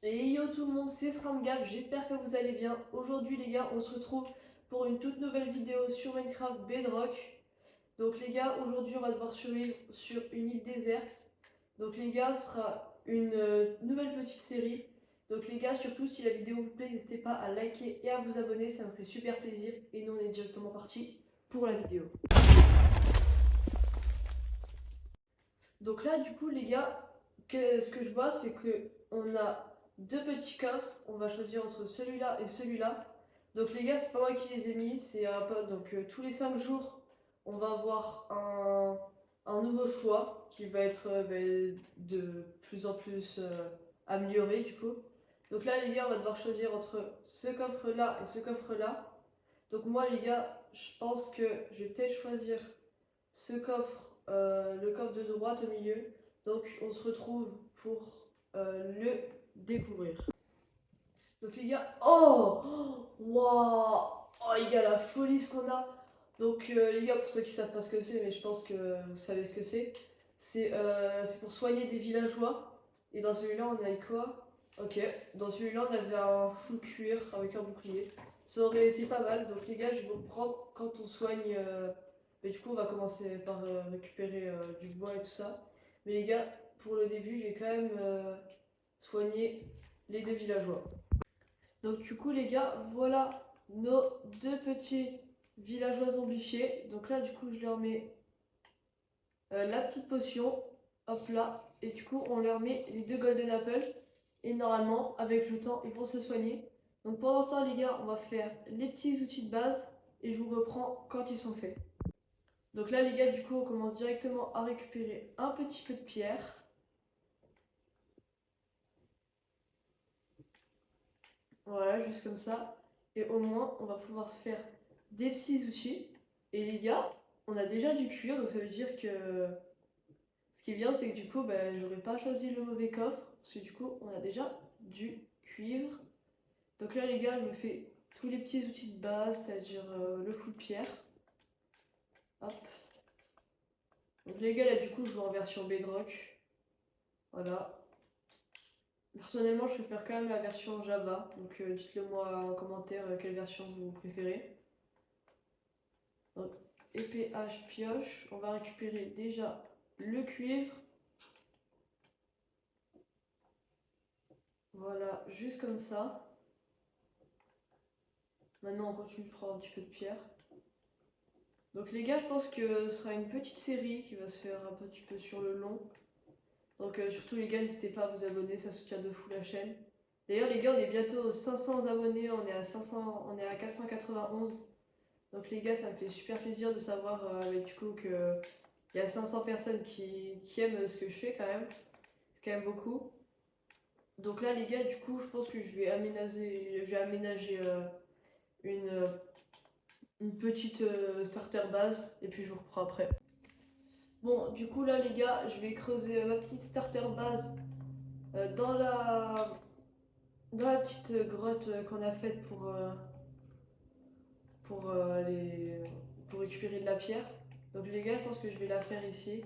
Et yo tout le monde, c'est SramGab, j'espère que vous allez bien. Aujourd'hui les gars, on se retrouve pour une toute nouvelle vidéo sur Minecraft Bedrock. Donc les gars, aujourd'hui on va devoir survivre sur une île déserte. Donc les gars, ce sera une nouvelle petite série. Donc les gars, surtout si la vidéo vous plaît, n'hésitez pas à liker et à vous abonner, ça me fait super plaisir. Et nous on est directement parti pour la vidéo. Donc là du coup les gars, ce que je vois c'est que on a deux petits coffres, on va choisir entre celui-là et celui-là. Donc les gars, c'est pas moi qui les ai mis, c'est un pote. Donc tous les 5 jours, on va avoir un nouveau choix qui va être de plus en plus amélioré du coup. Donc là les gars, on va devoir choisir entre ce coffre-là et ce coffre-là. Donc moi les gars, je pense que je vais peut-être choisir ce coffre, le coffre de droite au milieu. Donc on se retrouve pour le découvrir. Donc les gars, oh, waouh, oh les gars, la folie ce qu'on a. Donc les gars, pour ceux qui savent pas ce que c'est, mais je pense que vous savez ce que c'est. C'est pour soigner des villageois. Et dans celui-là, on a eu quoi? Ok, dans celui-là, on avait un full cuir avec un bouclier. Ça aurait été pas mal. Donc les gars, je vais vous prendre quand on soigne. Mais du coup, on va commencer par récupérer du bois et tout ça. Mais les gars, pour le début, je vais quand même soigner les deux villageois. Donc du coup les gars, voilà nos deux petits villageois zombifiés. Donc là du coup je leur mets la petite potion, hop là, et du coup on leur met les deux golden apples. Et normalement avec le temps ils vont se soigner. Donc pendant ce temps les gars, on va faire les petits outils de base et je vous reprends quand ils sont faits. Donc là les gars, du coup on commence directement à récupérer un petit peu de pierre. Voilà, juste comme ça. Et au moins, on va pouvoir se faire des petits outils. Et les gars, on a déjà du cuir, donc ça veut dire que ce qui est bien, c'est que du coup, j'aurais pas choisi le mauvais coffre, parce que du coup, on a déjà du cuivre. Donc là, les gars, je me fais tous les petits outils de base, c'est-à-dire le full pierre. Hop. Donc les gars, là, du coup, je joue en version Bedrock. Voilà. Personnellement, je préfère quand même la version Java, donc dites-le moi en commentaire quelle version vous préférez. Donc, épée, hache, pioche. On va récupérer déjà le cuivre. Voilà, juste comme ça. Maintenant, on continue de prendre un petit peu de pierre. Donc les gars, je pense que ce sera une petite série qui va se faire un petit peu sur le long. Donc surtout les gars, n'hésitez pas à vous abonner, ça soutient de fou la chaîne. D'ailleurs les gars, on est bientôt aux 500 abonnés, on est à 491. Donc les gars, ça me fait super plaisir de savoir du coup que il y a 500 personnes qui aiment ce que je fais quand même. C'est quand même beaucoup. Donc là, les gars, du coup, je pense que je vais aménager une, euh, une petite starter base et puis je vous reprends après. Bon, du coup, là, les gars, je vais creuser ma petite starter base euh, dans la, dans la petite grotte qu'on a faite pour, pour récupérer de la pierre. Donc, les gars, je pense que je vais la faire ici.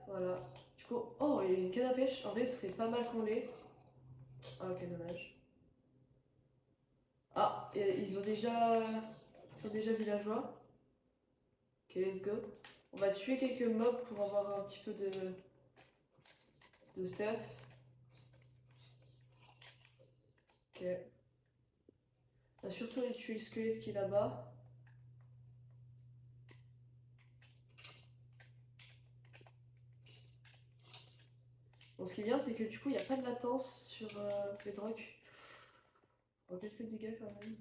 Voilà. Du coup, oh, il y a une canne à pêche. En vrai, ce serait pas mal qu'on l'ait. Ah, ok, dommage. Ah, ils sont déjà villageois. Ok, let's go. On va tuer quelques mobs pour avoir un petit peu de stuff. Ok. On va surtout aller tuer le squelette qui est là-bas. Bon, ce qui est bien, c'est que du coup, il n'y a pas de latence sur les drogues. Bon, quelques dégâts quand même.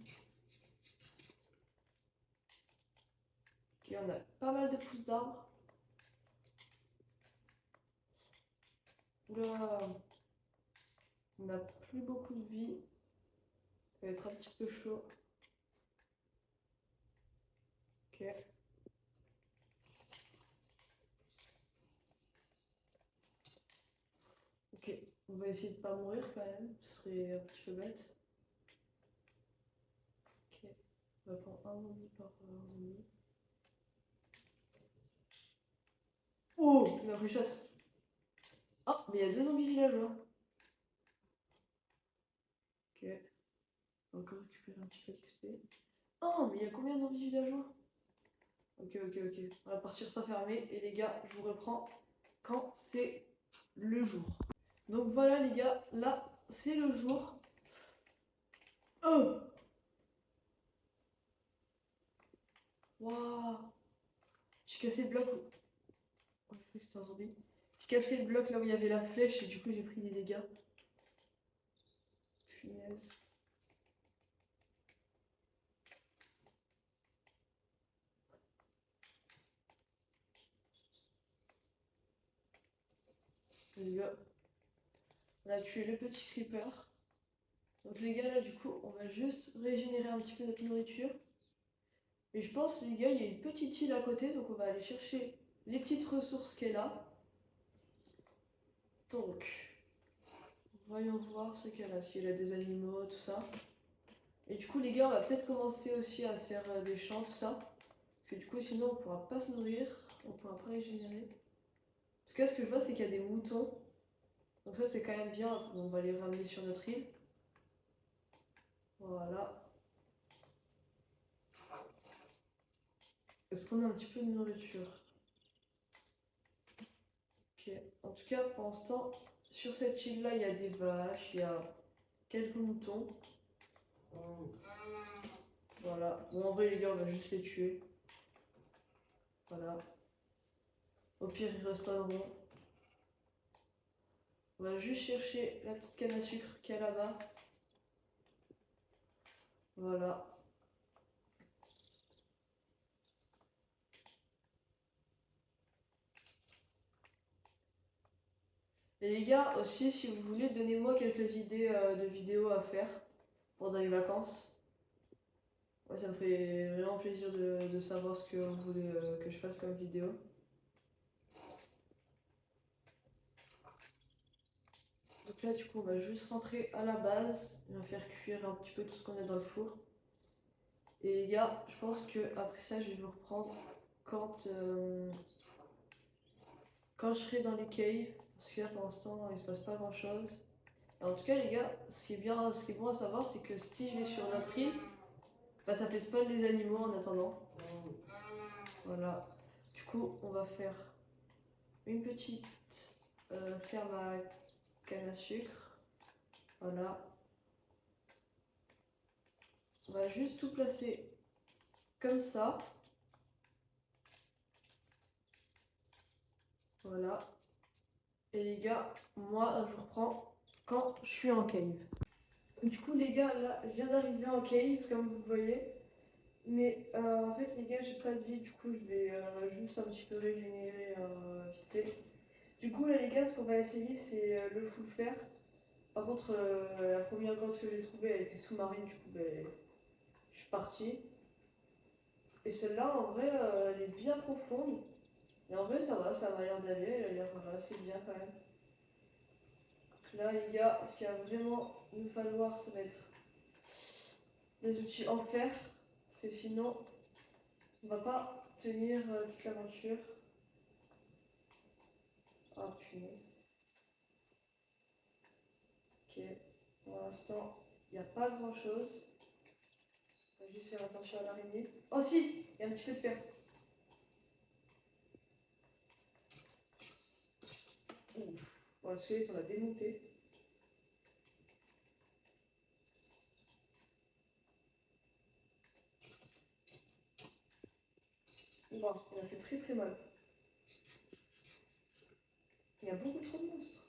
Ok, on a pas mal de pousses d'arbres. Oula, on n'a plus beaucoup de vie. Ça va être un petit peu chaud. Ok. Ok, on va essayer de pas mourir quand même. Ce serait un petit peu bête. Ok, on va prendre un zombie par zombie. Oh, il m'a pris chasse. Oh, mais il y a deux zombies villageois. Ok. On va encore récupérer un petit peu d'XP. Oh, mais il y a combien de zombies villageois? Ok, ok, ok. On va partir s'enfermer. Et les gars, je vous reprends quand c'est le jour. Donc voilà les gars, là c'est le jour. Oh, waouh. J'ai cassé le bloc. Oh, j'ai cru que c'était un zombie. J'ai cassé le bloc là où il y avait la flèche et du coup j'ai pris des dégâts. Finesse. Les gars, on a tué le petit creeper. Donc les gars là du coup on va juste régénérer un petit peu notre nourriture. Et je pense les gars il y a une petite île à côté donc on va aller chercher les petites ressources qu'elle a. Donc voyons voir ce qu'elle a, si elle a des animaux, tout ça. Et du coup les gars on va peut-être commencer aussi à se faire des champs, tout ça. Parce que du coup sinon on pourra pas se nourrir, on pourra pas régénérer. En tout cas ce que je vois c'est qu'il y a des moutons. Donc ça c'est quand même bien, on va les ramener sur notre île. Voilà. Est-ce qu'on a un petit peu de nourriture? Ok. En tout cas pour l'instant sur cette île là il y a des vaches, il y a quelques moutons. Voilà. Bon en vrai les gars on va juste les tuer. Voilà. Au pire ils respawneront. On va juste chercher la petite canne à sucre qu'il y a là-bas. Voilà. Et les gars, aussi, si vous voulez, donnez-moi quelques idées de vidéos à faire pendant les vacances. Ouais, ça me fait vraiment plaisir de savoir ce que vous voulez que je fasse comme vidéo. Donc là, du coup, on va juste rentrer à la base. On va faire cuire un petit peu tout ce qu'on a dans le four. Et les gars, je pense que après ça, je vais vous reprendre quand, quand je serai dans les caves. Parce que là, pour l'instant, il se passe pas grand-chose. En tout cas, les gars, ce qui est bon à savoir, c'est que si je vais sur notre île, bah, ça fait spawn les animaux en attendant. Voilà. Du coup, on va faire une petite ferme à canne à sucre. Voilà. On va juste tout placer comme ça. Voilà. Et les gars, moi, je reprends quand je suis en cave. Du coup, les gars, là, je viens d'arriver en cave, comme vous le voyez. Mais en fait, les gars, j'ai pas de vie. Du coup, je vais juste un petit peu régénérer vite fait. Du coup, là, les gars, ce qu'on va essayer, c'est le full fer. Par contre, la première grotte que j'ai trouvée, elle était sous-marine, du coup, ben, je suis parti. Et celle-là, en vrai, elle est bien profonde. Et en vrai, ça va, ça m'a l'air d'aller, elle a l'air assez bien quand même. Donc là, les gars, ce qu'il va vraiment nous falloir, ça va être des outils en fer. Parce que sinon, on va pas tenir toute l'aventure. Ah, punaise. Ok, pour l'instant, il n'y a pas grand-chose. On va juste faire attention à l'araignée. Oh si, il y a un petit peu de fer. Ouf. Bon, le squelette, on l'a démonté. Bon, il a fait très très mal. Il y a beaucoup trop de monstres.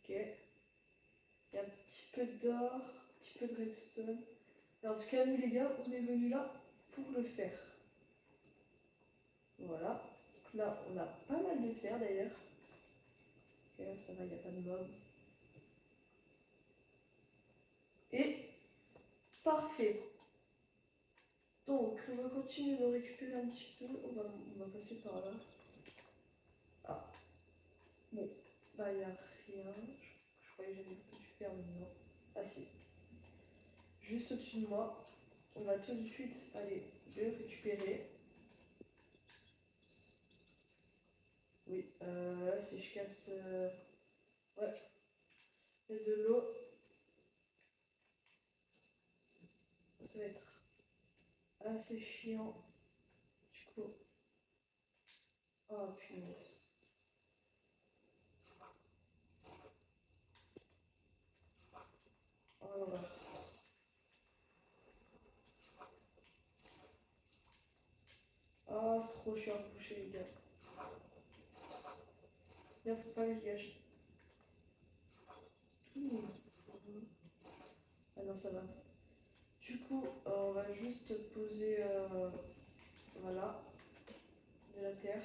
Ok. Il y a un petit peu d'or, un petit peu de redstone. Et en tout cas, nous les gars, on est venus là pour le faire. Voilà. Donc là, on a pas mal de fer d'ailleurs. Ok, ça va, il n'y a pas de mob. Et parfait. Donc, on va continuer de récupérer un petit peu. On va passer par là. Ah, bon. Bah, il n'y a rien. Je croyais que j'avais beaucoup du fer, mais non. Ah si. Juste au-dessus de moi. On va tout de suite aller le récupérer. Oui, oui. Là, si je casse... Ouais, il y a de l'eau. Ça va être assez chiant. Du coup... Oh, punaise. Oh l'horreur. Ah, c'est trop chiant à boucher, les gars. Bien, faut pas que je gâche. Ah non, ça va. Du coup, on va juste poser, voilà, de la terre.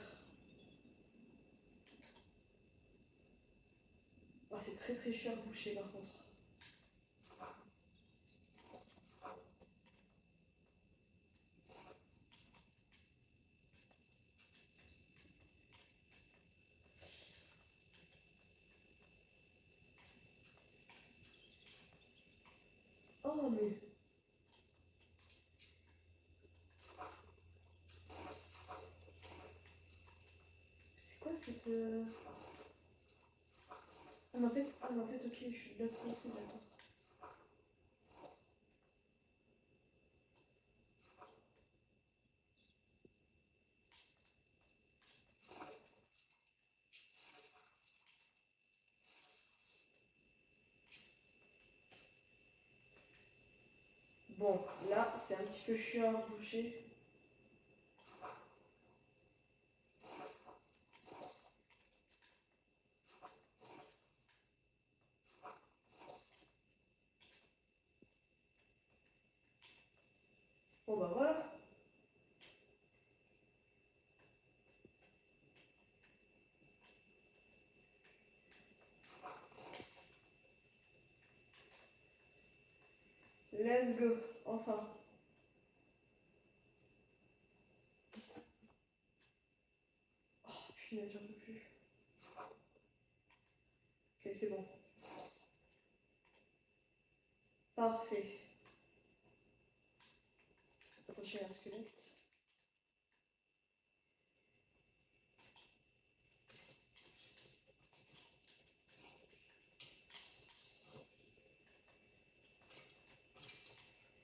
Ah, c'est très très chiant à boucher par contre. Oh, mais... C'est quoi cette... Ah, mais en fait, ok, je suis de l'autre côté, d'accord. Bon, là, c'est un petit peu chiant à boucher. Bon, bah voilà. Let's go. Enfin. Oh, punaise, j'en peux plus. Ok, c'est bon. Parfait. Attention, il y a un squelette.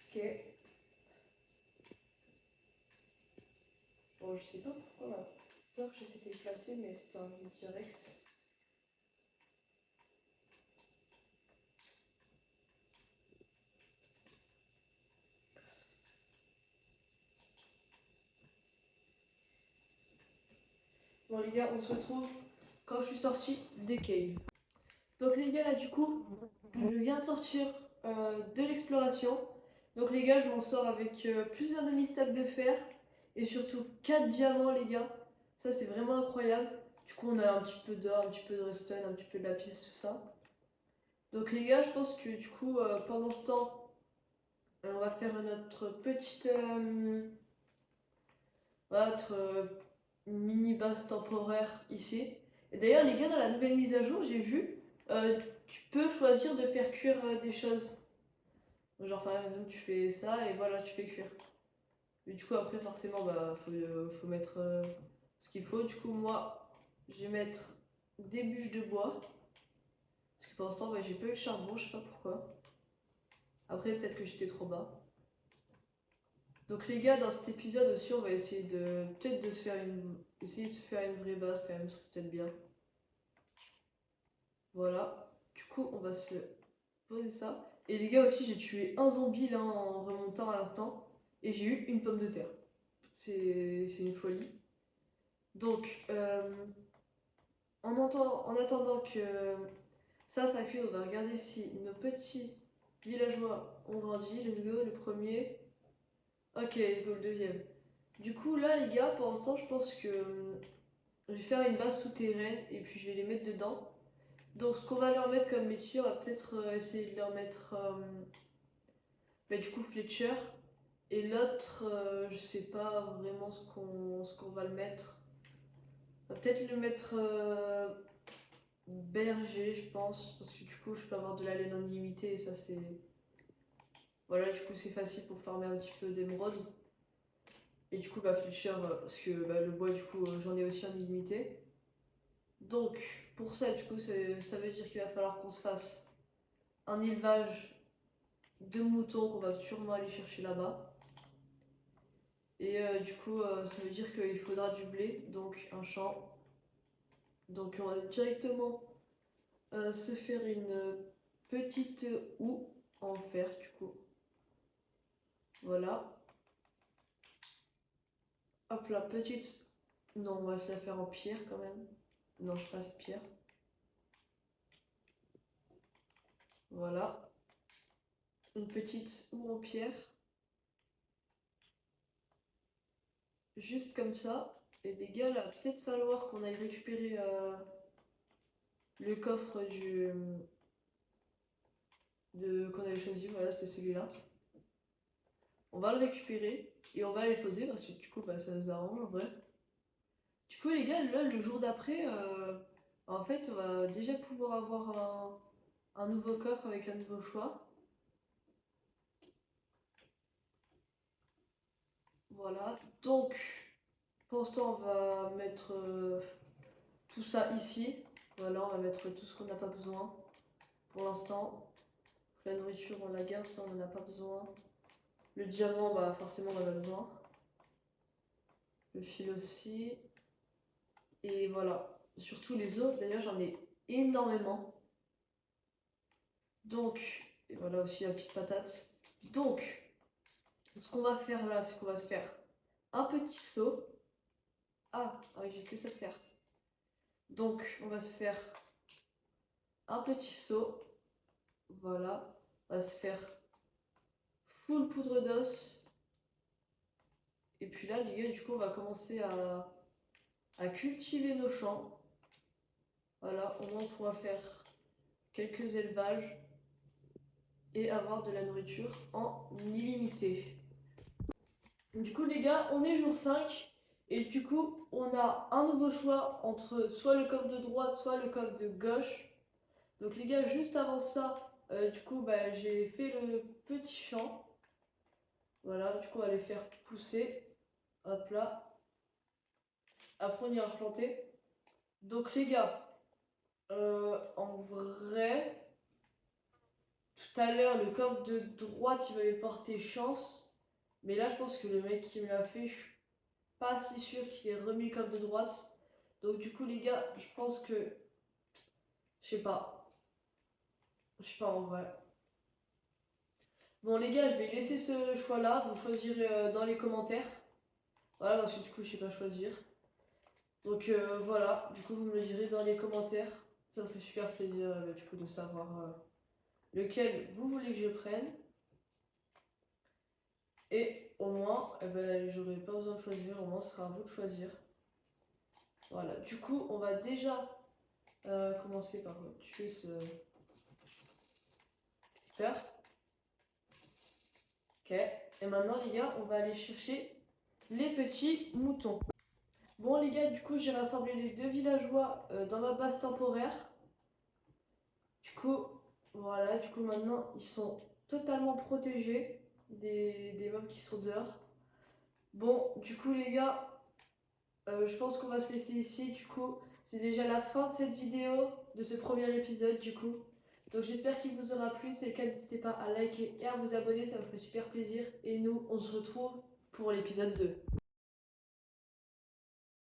Ok. Bon, je sais pas pourquoi ma torche s'était placée, mais c'était un direct. Bon, les gars, on se retrouve quand je suis sortie des caves. Donc, les gars, là, du coup, je viens de sortir de l'exploration. Donc, les gars, je m'en sors avec plusieurs demi-stacks de fer et surtout 4 diamants, les gars. Ça, c'est vraiment incroyable. Du coup, on a un petit peu d'or, un petit peu de redstone, un petit peu de lapis, tout ça. Donc, les gars, je pense que du coup, pendant ce temps, on va faire notre petite. Notre mini base temporaire ici. Et d'ailleurs, les gars, dans la nouvelle mise à jour, j'ai vu, tu peux choisir de faire cuire des choses. Genre, par exemple, tu fais ça et voilà, tu fais cuire. Et du coup, après, forcément, bah, faut mettre ce qu'il faut. Du coup, moi, je vais mettre des bûches de bois. Parce que pour l'instant, bah, j'ai pas eu le charbon, je sais pas pourquoi. Après, peut-être que j'étais trop bas. Donc les gars, dans cet épisode aussi, on va essayer de peut-être de se faire essayer de se faire une vraie base quand même, ce serait peut-être bien. Voilà. Du coup, on va se poser ça. Et les gars aussi, j'ai tué un zombie là en remontant à l'instant et j'ai eu une pomme de terre. C'est une folie. Donc, en attendant que ça cuise, on va regarder si nos petits villageois ont grandi. Let's go, le premier. Ok, let's go, le deuxième. Du coup, là, les gars, pour l'instant, je pense que je vais faire une base souterraine et puis je vais les mettre dedans. Donc, ce qu'on va leur mettre comme métier, on va peut-être essayer de leur mettre bah, du coup Fletcher. Et l'autre, je sais pas vraiment ce qu'on va le mettre. On va peut-être le mettre berger, je pense, parce que du coup, je peux avoir de la laine illimitée et ça, c'est. Voilà, du coup, c'est facile pour farmer un petit peu d'émeraude. Et du coup, bah, Fletcher, parce que bah, le bois, du coup, j'en ai aussi en illimité. Donc, pour ça, du coup, ça veut dire qu'il va falloir qu'on se fasse un élevage de moutons qu'on va sûrement aller chercher là-bas. Et du coup, ça veut dire qu'il faudra du blé, donc un champ. Donc, on va directement se faire une petite houe en fer, du coup. Voilà. Hop là, petite. Non, on va se la faire en pierre quand même. Non, je passe pierre. Voilà. Une petite houe en pierre. Juste comme ça. Et les gars, là, peut-être falloir qu'on aille récupérer le coffre qu'on avait choisi. Voilà, c'était celui-là. On va le récupérer et on va les poser parce que du coup, bah, ça nous arrange en vrai. Du coup, les gars, là, le jour d'après, en fait, on va déjà pouvoir avoir un nouveau coffre avec un nouveau choix. Voilà. Donc, pour l'instant, on va mettre tout ça ici. Voilà, on va mettre tout ce qu'on n'a pas besoin pour l'instant. La nourriture, on la garde, ça, on n'en a pas besoin. Le diamant, bah, forcément, on en a besoin. Le fil aussi. Et voilà. Surtout les os, d'ailleurs, j'en ai énormément. Donc, et voilà aussi la petite patate. Donc, ce qu'on va faire là, c'est qu'on va se faire un petit seau. Ah oui, j'ai que ça de faire. Donc, on va se faire un petit seau. Voilà. On va se faire full poudre d'os. Et puis là, les gars, du coup, on va commencer à cultiver nos champs. Voilà, au moins on pourra faire quelques élevages et avoir de la nourriture en illimité. Du coup, les gars, on est jour 5 et du coup, on a un nouveau choix entre soit le coffre de droite, soit le coffre de gauche. Donc, les gars, juste avant ça, du coup, bah, j'ai fait le petit champ. Voilà, du coup, on va les faire pousser. Hop là. Après, on ira replanter. Donc, les gars, en vrai, tout à l'heure, le coffre de droite, il m'avait porté chance. Mais là, je pense que le mec qui me l'a fait, je suis pas si sûr qu'il ait remis le coffre de droite. Donc, du coup, les gars, je pense que. Je sais pas. Je sais pas en vrai. Bon, les gars, je vais laisser ce choix-là. Vous choisirez dans les commentaires. Voilà, parce que du coup, je sais pas choisir. Donc, voilà. Du coup, vous me le direz dans les commentaires. Ça me fait super plaisir, du coup, de savoir lequel vous voulez que je prenne. Et au moins, eh ben, j'aurai pas besoin de choisir, au moins ce sera à vous de choisir. Voilà, du coup, on va déjà commencer par tuer ce creeper. Ok, et maintenant les gars, on va aller chercher les petits moutons. Bon les gars, du coup, j'ai rassemblé les deux villageois dans ma base temporaire. Du coup, voilà, du coup maintenant, ils sont totalement protégés des mobs qui sont dehors. Bon, du coup les gars, je pense qu'on va se laisser ici, du coup. C'est déjà la fin de cette vidéo, de ce premier épisode, du coup. Donc j'espère qu'il vous aura plu. Si c'est le cas, n'hésitez pas à liker et à vous abonner, ça me ferait super plaisir. Et nous, on se retrouve pour l'épisode 2.